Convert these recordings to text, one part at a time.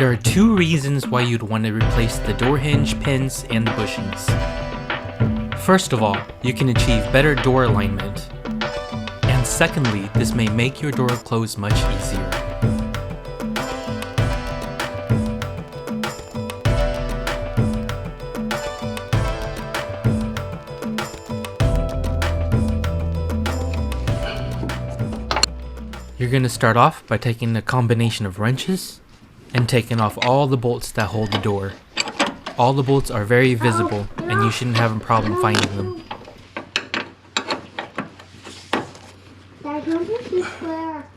There are two reasons why you'd want to replace the door hinge, pins, and the bushings. First of all, you can achieve better door alignment. And secondly, this may make your door close much easier. You're going to start off by taking a combination of wrenches and taking off all the bolts that hold the door. All the bolts are very visible and you shouldn't have a problem finding them. Dad, don't be too square.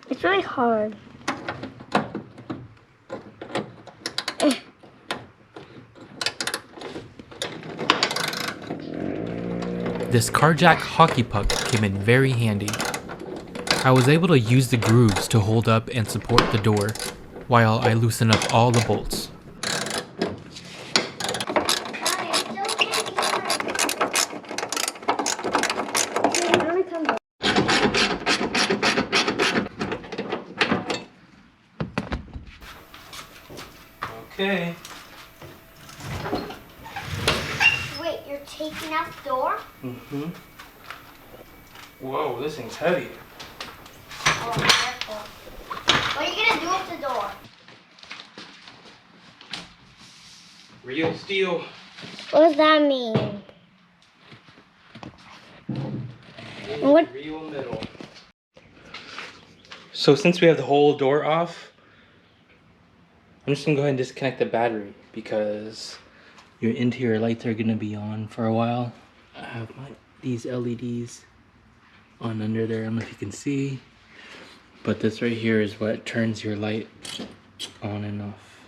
It's really hard. This car jack hockey puck came in very handy. I was able to use the grooves to hold up and support the door while I loosen up all the bolts. Okay. Wait, you're taking out the door? Mm-hmm. Whoa, this thing's heavy. Oh, careful. What are you gonna do with the door? Real steel. What does that mean? What? Real metal. So since we have the whole door off, I'm just gonna go ahead and disconnect the battery because your interior lights are gonna be on for a while. I have these LEDs on under there. I don't know if you can see, but this right here is what turns your light on and off.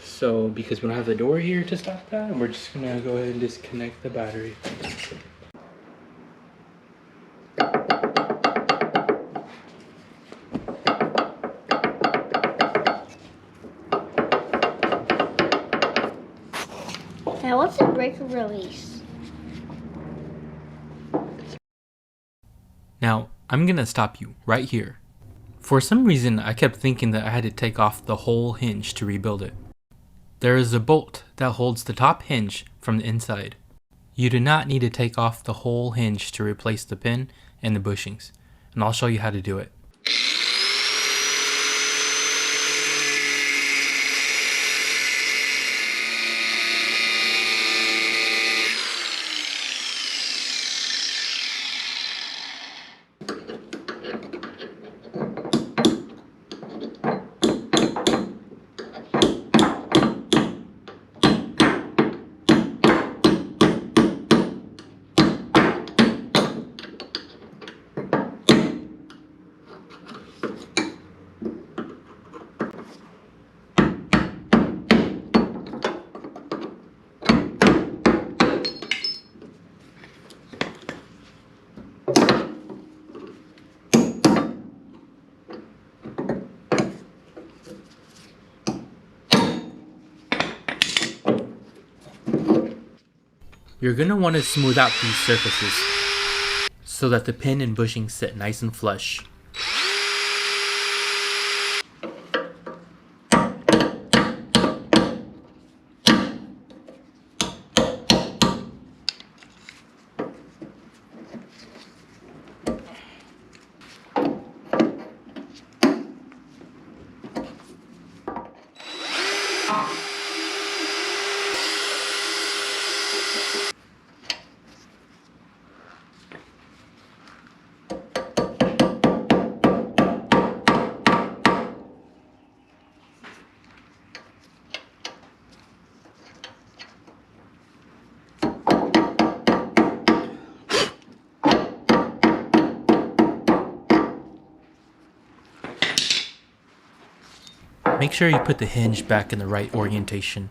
So because we don't have the door here to stop that, we're just gonna go ahead and disconnect the battery. Now, what's the break release? Now, I'm gonna stop you right here. For some reason, I kept thinking that I had to take off the whole hinge to rebuild it. There is a bolt that holds the top hinge from the inside. You do not need to take off the whole hinge to replace the pin and the bushings, and I'll show you how to do it. You're going to want to smooth out these surfaces so that the pin and bushing sit nice and flush. Make sure you put the hinge back in the right orientation.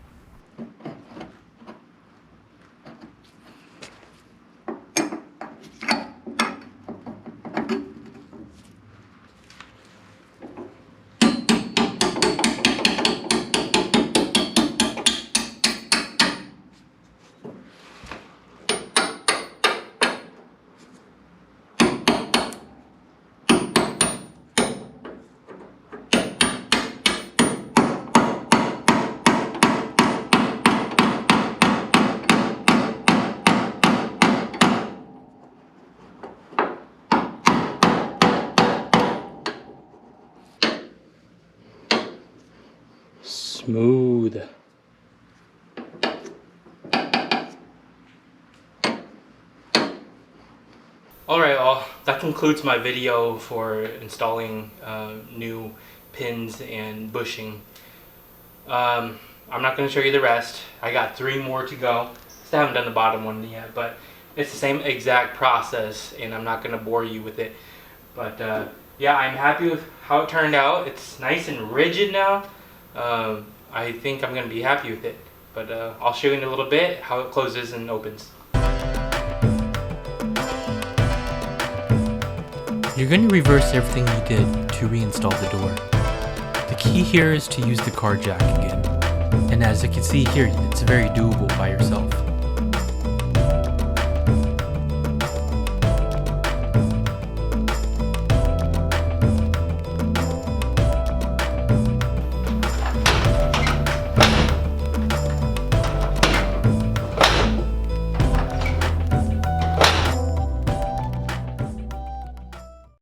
Smooth. Alright, well, that concludes my video for installing new pins and bushing. I'm not going to show you the rest. I got 3 more to go. Still haven't done the bottom one yet, but it's the same exact process, and I'm not going to bore you with it. But yeah, I'm happy with how it turned out. It's nice and rigid now. I think I'm going to be happy with it. But I'll show you in a little bit how it closes and opens. You're going to reverse everything you did to reinstall the door. The key here is to use the car jack again. And as you can see here, it's very doable by yourself.